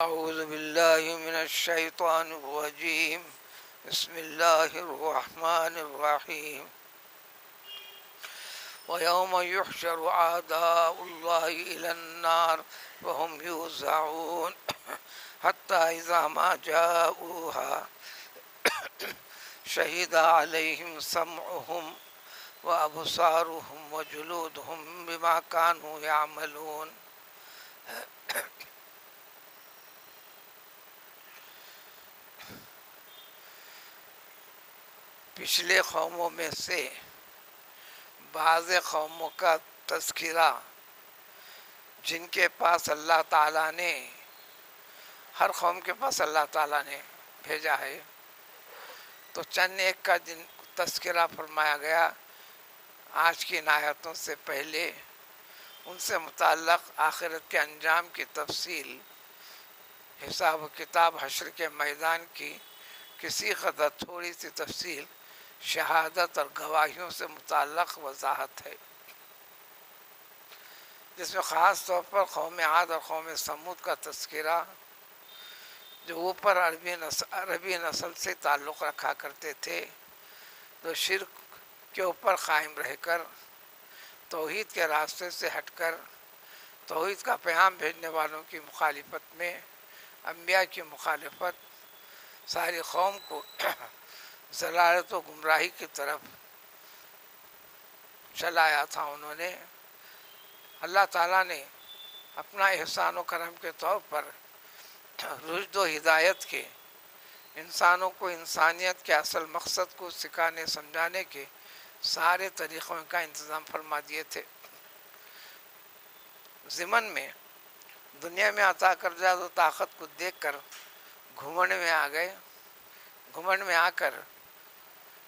أعوذ بالله من الشيطان الرجيم. بسم الله الرحمن الرحيم. ويوم يحشر أعداء الله إلى النار وهم يوزعون حتى إذا ما جاءوها شهد عليهم سمعهم وأبصارهم وجلودهم بما كانوا يعملون. پچھلے قوموں میں سے بعض قوموں کا تذکرہ جن کے پاس اللہ تعالیٰ نے ہر قوم کے پاس اللہ تعالیٰ نے بھیجا ہے، تو چند ایک کا جن تذکرہ فرمایا گیا آج کی ان آیتوں سے پہلے، ان سے متعلق آخرت کے انجام کی تفصیل، حساب و کتاب، حشر کے میدان کی کسی قدر تھوڑی سی تفصیل، شہادت اور گواہیوں سے متعلق وضاحت ہے، جس میں خاص طور پر قوم عاد اور قوم سمود کا تذکرہ، جو اوپر عربی نسل سے تعلق رکھا کرتے تھے، تو شرک کے اوپر قائم رہ کر، توحید کے راستے سے ہٹ کر، توحید کا پیغام بھیجنے والوں کی مخالفت میں، انبیاء کی مخالفت، ساری قوم کو ضلالت و گمراہی کی طرف چلایا تھا انہوں نے۔ اللہ تعالیٰ نے اپنا احسان و کرم کے طور پر رشد و ہدایت کے، انسانوں کو انسانیت کے اصل مقصد کو سکھانے سمجھانے کے سارے طریقوں کا انتظام فرما دیے تھے۔ ضمن میں دنیا میں عطا کردہ و طاقت کو دیکھ کر گھمنڈ میں آ گئے، گھمنڈ میں آ کر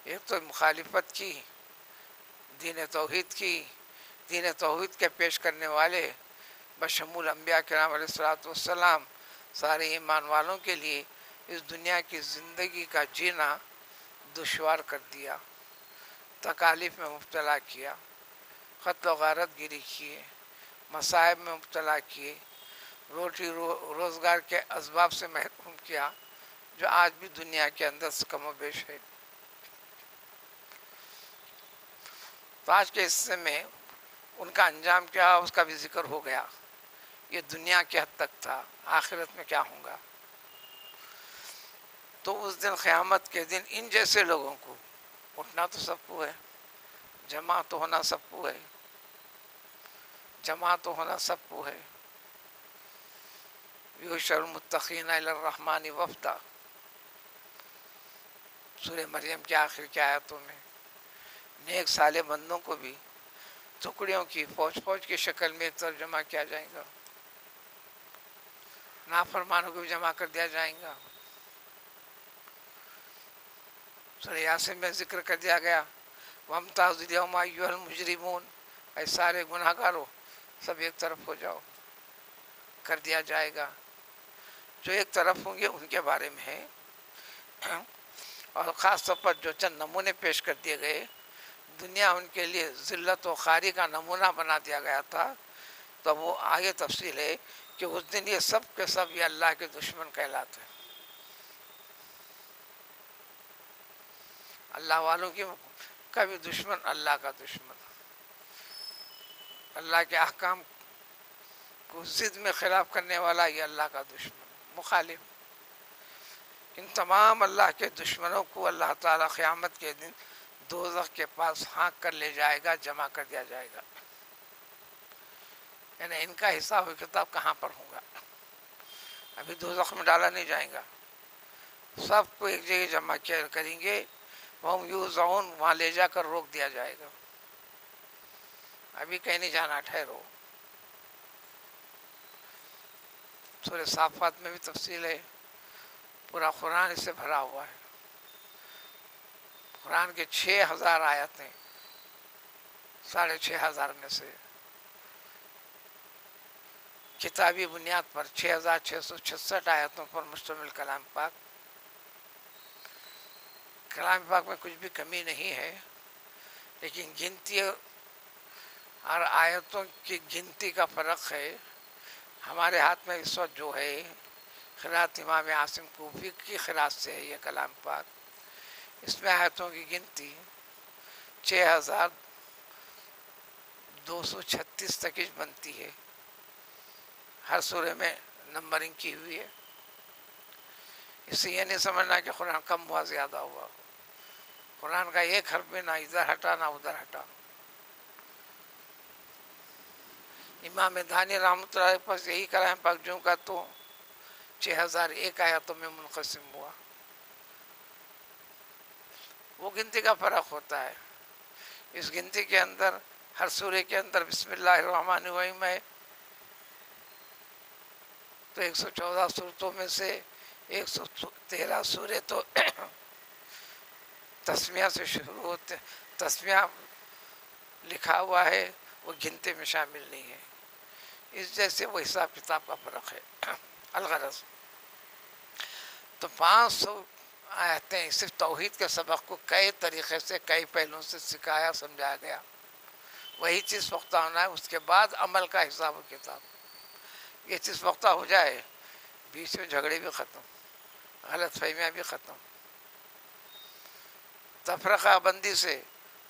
ایک تو مخالفت کی، دین توحید کے پیش کرنے والے بشمول انبیاء کرام علیہ الصلوۃ والسلام، سارے ایمان والوں کے لیے اس دنیا کی زندگی کا جینا دشوار کر دیا، تکالیف میں مبتلا کیا، قتل و غارت گیری کیے، مصائب میں مبتلا کیے، روٹی روزگار کے اسباب سے محروم کیا، جو آج بھی دنیا کے اندر کم و بیش ہے۔ تو آج کے حصے میں ان کا انجام کیا، اس کا بھی ذکر ہو گیا۔ یہ دنیا کے حد تک تھا، آخرت میں کیا ہوگا۔ تو اس دن، قیامت کے دن، ان جیسے لوگوں کو اٹھنا تو سب کو ہے، جمع تو ہونا سب کو ہے، جمع تو ہونا سب کو ہے۔ یحشر المتقین الی الرحمن وفدا، سورہ مریم کے آخر کی آیتوں میں نیک صالح بندوں کو بھی ٹکڑیوں کی فوج کی شکل میں ایک طرف جمع کیا جائے گا، نافرمانوں کو بھی جمع کر دیا جائے گا۔ سورہ یاسین میں ذکر کر دیا گیا، وَامْتَازُوا الْيَوْمَ أَيُّهَا الْمُجْرِمُونَ، اے سارے گناہ گاروں سب ایک طرف ہو جاؤ، کر دیا جائے گا۔ جو ایک طرف ہوں گے ان کے بارے میں ہے، اور خاص طور پر جو چند نمونے پیش کر دیے گئے، دنیا ان کے لیے ذلت و خواری کا نمونہ بنا دیا گیا تھا، تو وہ آگے تفصیل ہے کہ اس دن یہ سب کے سب یہ اللہ کے دشمن کہلاتے ہیں۔ اللہ والوں کی کا بھی دشمن، اللہ کا دشمن، اللہ کے احکام کو ضد میں خلاف کرنے والا یہ اللہ کا دشمن، مخالف۔ ان تمام اللہ کے دشمنوں کو اللہ تعالیٰ قیامت کے دن دوزخ کے پاس ہانک کر لے جائے گا، جمع کر دیا جائے گا۔ یعنی ان کا حساب و کتاب کہاں پر ہوگا؟ ابھی دوزخ میں ڈالا نہیں جائے گا، سب کو ایک جگہ جمع کریں گے، وہم یوزعون، وہاں لے جا کر روک دیا جائے گا، ابھی کہیں نہیں جانا، ٹھہرو۔ سورہ صافات میں بھی تفصیل ہے، پورا قرآن اس سے بھرا ہوا ہے۔ قرآن کے 6000 آیتیں، 6500 میں سے کتابی بنیاد پر 6666 آیتوں پر مشتمل کلام پاک۔ کلام پاک میں کچھ بھی کمی نہیں ہے، لیکن گنتی اور آیتوں کی گنتی کا فرق ہے۔ ہمارے ہاتھ میں اس وقت جو ہے قرات امام عاصم کوفی کی قرات سے ہے یہ کلام پاک. اس میں آیتوں کی گنتی 6236 تک بنتی ہے. ہر سورے میں نمبرنگ کی ہوئی ہے. اس سے یہ نہیں سمجھنا کہ قرآن کم ہوا زیادہ ہوا. قرآن کا ایک حرف بھی نہ ادھر ہٹا نہ ادھر ہٹا. امام دانی رحمۃ اللہ علیہ پاس یہی کلام پاک جو کا تو 6001 آیاتوں میں منقسم ہوا. وہ گنتی کا فرق ہوتا ہے. اس گنتی کے اندر ہر سورے کے اندر بسم اللہ الرحمن الرحیم ہے. تو 114 صورتوں میں سے 113 سورے تو تسمیہ سے شروع ہوتے. تسمیہ لکھا ہوا ہے، وہ گنتی میں شامل نہیں ہے. اس جیسے وہ حساب کتاب کا فرق ہے. الغرض تو 500 آیتیں صرف توحید کے سبق کو کئی طریقے سے کئی پہلوؤں سے سکھایا سمجھایا گیا. وہی چیز پختہ ہونا ہے. اس کے بعد عمل کا حساب و کتاب. یہ چیز پختہ ہو جائے، بیچ میں جھگڑے بھی ختم، غلط فہمیاں بھی ختم. تفرقہ بندی سے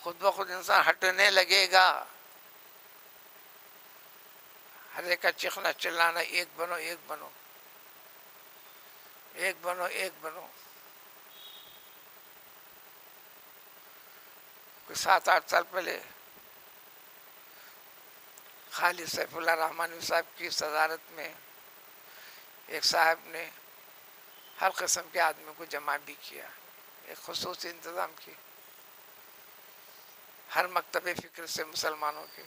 خود بخود انسان ہٹنے لگے گا. ہر ایک کا چیخنا چلانا ایک بنو ایک بنو ایک بنو ایک بنو. کوئی 7-8 سال پہلے خالد سیف اللہ رحمانی صاحب کی صدارت میں ایک صاحب نے ہر قسم کے آدمیوں کو جمع بھی کیا. ایک خصوصی انتظام کی ہر مکتب فکر سے مسلمانوں کے.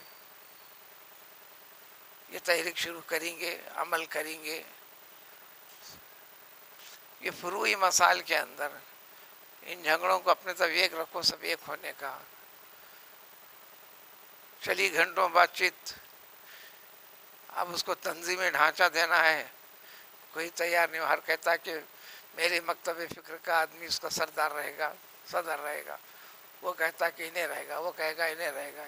یہ تحریک شروع کریں گے، عمل کریں گے. یہ فروعی مسائل کے اندر ان جھگڑوں کو اپنے طرف ایک رکھو، سب ایک ہونے کا. چلی گھنٹوں بات چیت، اب اس کو تنظیمی ڈھانچہ دینا ہے، کوئی تیار نہیں. ہر کہتا ہے کہ میرے مکتب فکر کا آدمی اس کا سردار رہے گا، صدر رہے گا. وہ کہتا ہے کہ انہیں رہے گا، وہ کہے گا انہیں رہے گا.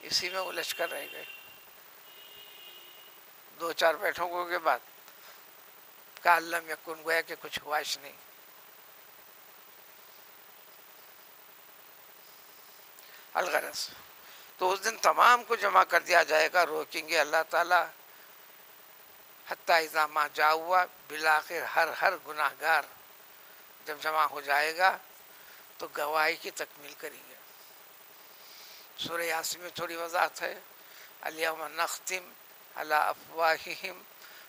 اسی میں الجھ کر رہ گئے. 2-4 بیٹھکوں کے بعد کالم یکن گویا کہ کچھ ہواش نہیں. الغرض تو اس دن تمام کو جمع کر دیا جائے گا. روکیں گے اللہ تعالیٰ. حتیٰ اذا ما جا ہوا، بالآخر ہر گناہ گار جب جمع ہو جائے گا تو گواہی کی تکمیل کریں گے. سورہ یاسین میں تھوڑی وضاحت ہے. الیوم نختم علی افواہہم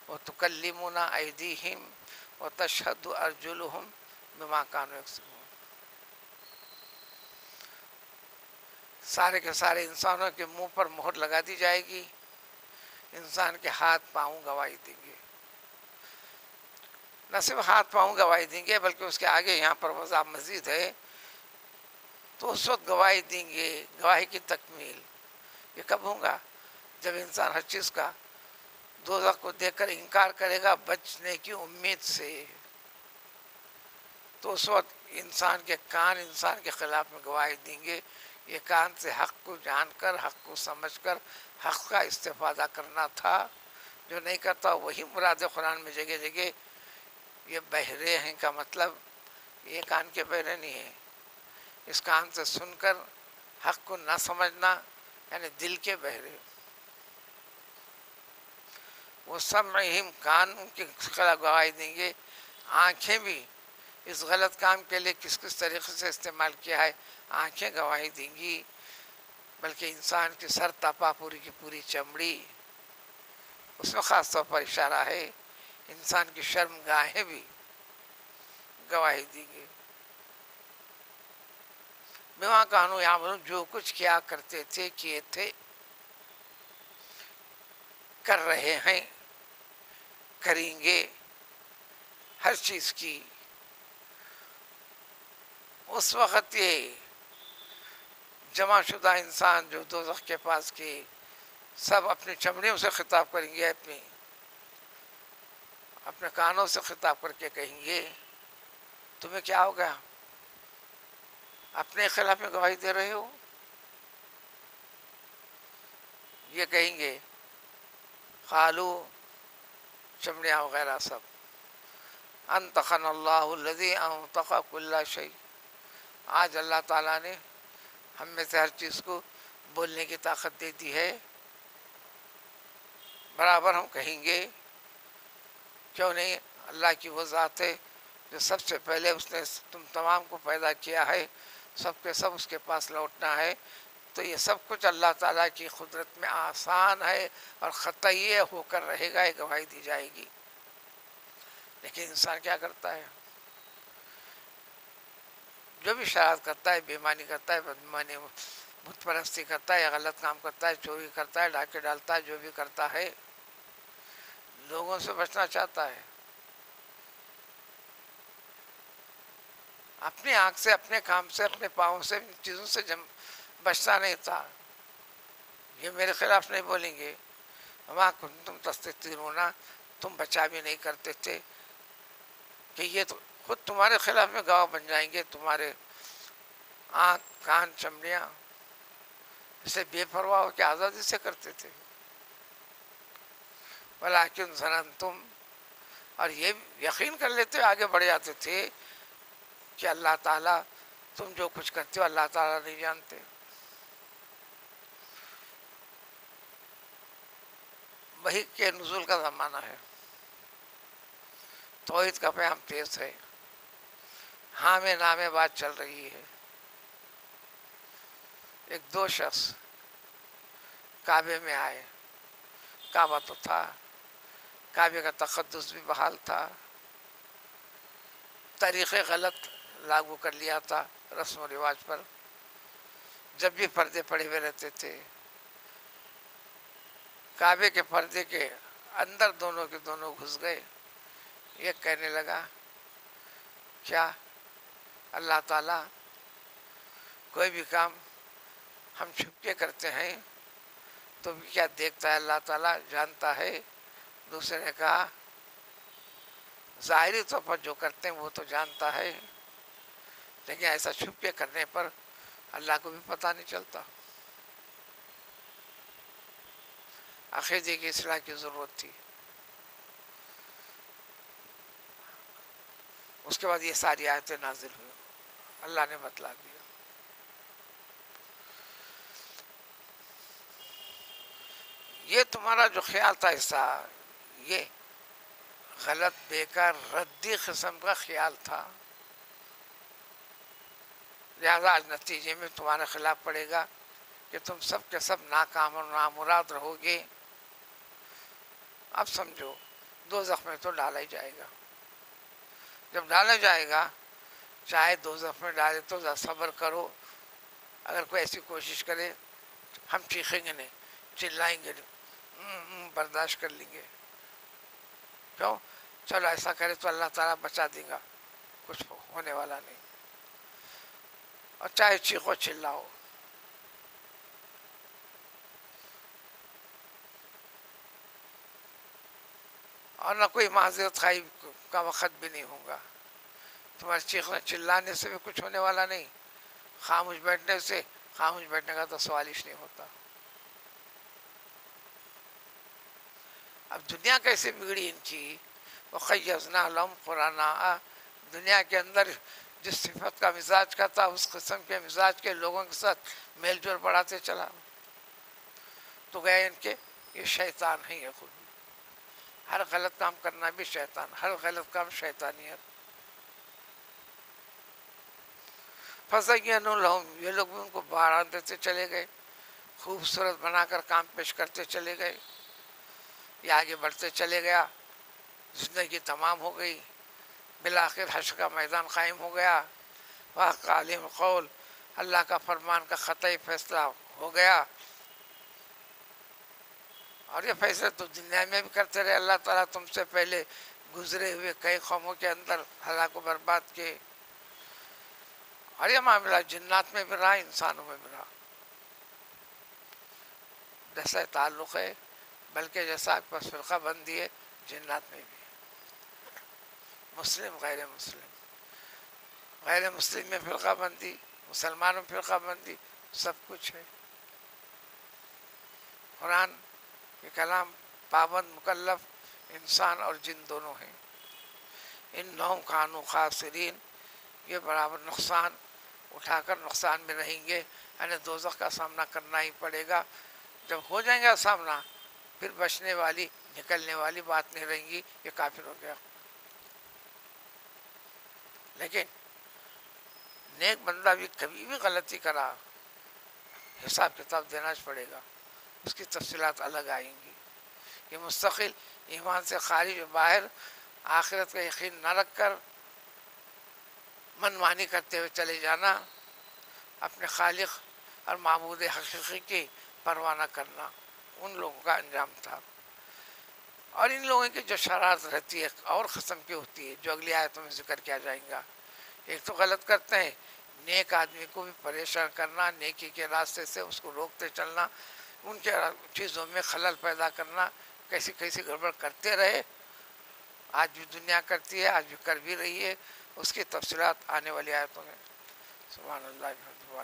وتکلمنا ایدیہم وتشہد ارجلہم بما کانوا یکسبون. سارے کے سارے انسانوں کے منہ پر مہر لگا دی جائے گی. انسان کے ہاتھ پاؤں گواہی دیں گے. نہ صرف ہاتھ پاؤں گواہی دیں گے بلکہ اس کے آگے یہاں پر وضاحت مزید ہے. تو اس وقت گواہی دیں گے. گواہی کی تکمیل یہ کب ہوگا؟ جب انسان ہر چیز کا دوزخ کو دیکھ کر انکار کرے گا بچنے کی امید سے. تو اس وقت انسان کے کان انسان کے خلاف میں گواہی دیں گے. یہ کان سے حق کو جان کر، حق کو سمجھ کر حق کا استفادہ کرنا تھا. جو نہیں کرتا وہی مراد قرآن میں جگہ جگہ یہ بہرے ہیں کا مطلب یہ کان کے بہرے نہیں ہیں. اس کان سے سن کر حق کو نہ سمجھنا یعنی دل کے بہرے. وہ سمعہم کان کی خلاف گواہی دیں گے. آنکھیں بھی اس غلط کام کے لیے کس کس طریقے سے استعمال کیا ہے آنکھیں گواہی دیں گی. بلکہ انسان کی سر تپا پوری کی پوری چمڑی، اس میں خاص طور پر اشارہ ہے. انسان کی شرم گاہیں بھی گواہی دیں گے. بما کانوا یعملون، جو کچھ کیا کرتے تھے، کیے تھے، کر رہے ہیں، کریں گے، ہر چیز کی. اس وقت یہ جمع شدہ انسان جو دوزخ کے پاس کے سب اپنی چمڑیوں سے خطاب کریں گے، اپنے کانوں سے خطاب کر کے کہیں گے تمہیں کیا ہو گیا؟ اپنے خلاف میں گواہی دے رہے ہو. یہ کہیں گے قالو، چمڑیاں وغیرہ سب انطقنا اللہ الذی انطق کل شیء. آج اللہ تعالیٰ نے ہم میں سے ہر چیز کو بولنے کی طاقت دے دی ہے. برابر ہم کہیں گے کیوں نہیں. اللہ کی وہ ذات ہے جو سب سے پہلے اس نے تم تمام کو پیدا کیا ہے، سب کے سب اس کے پاس لوٹنا ہے. تو یہ سب کچھ اللہ تعالیٰ کی قدرت میں آسان ہے اور قطعی ہو کر رہے گا، یہ گواہی دی جائے گی. لیکن انسان کیا کرتا ہے؟ جو بھی شرارت کرتا ہے، بےمانی کرتا ہے، بدمانی بت پرستی کرتا ہے، یا غلط کام کرتا ہے، چوری کرتا ہے، ڈاکے ڈالتا ہے، جو بھی کرتا ہے لوگوں سے بچنا چاہتا ہے. اپنی آنکھ سے، اپنے کام سے، اپنے پاؤں سے، ان چیزوں سے بچنا نہیں تھا. یہ میرے خلاف نہیں بولیں گے. وہاں کنتم تستترون، تم بچا بھی نہیں کرتے تھے کہ یہ تو خود تمہارے خلاف میں گواہ بن جائیں گے. تمہارے آنکھ کان چمڑیاں اسے بے پرواہ ہو کے آزادی سے کرتے تھے. ولیکن ظننتم، اور یہ یقین کر لیتے، آگے بڑھ جاتے تھے کہ اللہ تعالیٰ، تم جو کچھ کرتے ہو اللہ تعالیٰ نہیں جانتے. وحی کے نزول کا زمانہ ہے، توحید کا پیغام تیز ہے، ہاں میں نامے بات چل رہی ہے. ایک دو شخص کعبے میں آئے. کعبہ تو تھا، کعبے کا تقدس بھی بحال تھا، طریقے غلط لاگو کر لیا تھا رسم و رواج پر. جب بھی پردے پڑے ہوئے رہتے تھے، کعبے کے پردے کے اندر دونوں کے دونوں گھس گئے. یہ کہنے لگا کیا اللہ تعالیٰ کوئی بھی کام ہم چھپ کے کرتے ہیں تو بھی کیا دیکھتا ہے؟ اللہ تعالیٰ جانتا ہے. دوسرے نے کہا ظاہری طور پر جو کرتے ہیں وہ تو جانتا ہے، لیکن ایسا چھپ کے کرنے پر اللہ کو بھی پتہ نہیں چلتا. عقیدے کی اصلاح کی ضرورت تھی. اس کے بعد یہ ساری آیتیں نازل ہوئی، اللہ نے بتلا دیا. یہ تمہارا جو خیال تھا ایسا، یہ غلط، بیکار، ردی قسم کا خیال تھا. لہذا آج نتیجے میں تمہارے خلاف پڑے گا کہ تم سب کے سب ناکام اور نامراد رہو گے. اب سمجھو دوزخ میں تو ڈالا ہی جائے گا. جب ڈالا جائے گا، چاہے دوزخ میں ڈالے تو ذرا صبر کرو. اگر کوئی ایسی کوشش کرے، ہم چیخیں گے نہیں، چلائیں گے نہیں، برداشت کر لیں گے. کیوں؟ چلو ایسا کرے تو اللہ تعالیٰ بچا دے گا، کچھ ہونے والا نہیں. اور چاہے چیخو چلاؤ. اور نہ کوئی معذرت خواہی کا وقت بھی نہیں ہوگا. تمہارے چیخنے چلانے سے بھی کچھ ہونے والا نہیں، خاموش بیٹھنے سے، خاموش بیٹھنے کا تو سوال ہی نہیں ہوتا. اب دنیا کیسے بگڑی ان کی؟ وَخَيَّزْنَا لَهُمْ قُرَنَاءَ، دنیا کے اندر جس صفت کا مزاج کا تھا اس قسم کے مزاج کے لوگوں کے ساتھ میل جول بڑھاتے چلا. تو گئے ان کے یہ شیطان ہیں. یہ خود ہر غلط کام کرنا بھی شیطان، ہر غلط کام شیطانیت. فَزَيَّنُوا لَهُمْ، یہ لوگ بھی ان کو بہانا دیتے چلے گئے، خوبصورت بنا کر کام پیش کرتے چلے گئے. یہ آگے بڑھتے چلے گیا، زندگی تمام ہو گئی. بالآخر حشر کا میدان قائم ہو گیا. وَحَقَّ عَلَيْهِمُ الْقَوْلُ، اللہ کا فرمان کا قطعی فیصلہ ہو گیا. اور یہ فیصلے تو دنیا میں بھی کرتے رہے. اللہ تعالیٰ تم سے پہلے گزرے ہوئے کئی قوموں کے اندر ہلاک و برباد کے. اور یہ معاملہ جنات میں بھی رہا، انسانوں میں بھی رہا. جیسا تعلق ہے، بلکہ جیسا پس فرقہ بندی ہے جنات میں بھی، مسلم غیر مسلم، غیر مسلم میں فرقہ بندی، مسلمانوں میں فرقہ بندی، سب کچھ ہے. قرآن یہ کلام پابند مکلف انسان اور جن دونوں ہیں. انہم کانوا خاسرین، یہ برابر نقصان اٹھا کر نقصان میں رہیں گے، یعنی دوزخ کا سامنا کرنا ہی پڑے گا۔ جب ہو جائیں گا سامنا، پھر بچنے والی نکلنے والی بات نہیں رہیں گی، یہ کافر ہو گیا۔ لیکن نیک بندہ بھی کبھی بھی غلطی کرا، حساب کتاب دینا پڑے گا، اس کی تفصیلات الگ آئیں گی۔ یہ مستقل ایمان سے خارج و باہر آخرت کا یقین نہ رکھ کر من مانی کرتے ہوئے چلے جانا، اپنے خالق اور معبود حقیقی کی پرواہ نہ کرنا، ان لوگوں کا انجام تھا۔ اور ان لوگوں کی جو شرارت رہتی ہے اور قسم کی ہوتی ہے، جو اگلی آیتوں میں ذکر کیا جائیں گا۔ ایک تو غلط کرتے ہیں، نیک آدمی کو بھی پریشان کرنا، نیکی کے راستے سے اس کو روکتے چلنا، ان کے چیزوں میں خلل پیدا کرنا، کیسی کیسی گڑبڑ کرتے رہے۔ آج بھی دنیا کرتی ہے، آج بھی کر بھی رہی ہے، اس کی تفصیلات آنے والی آیتوں میں۔ سبحان اللہ۔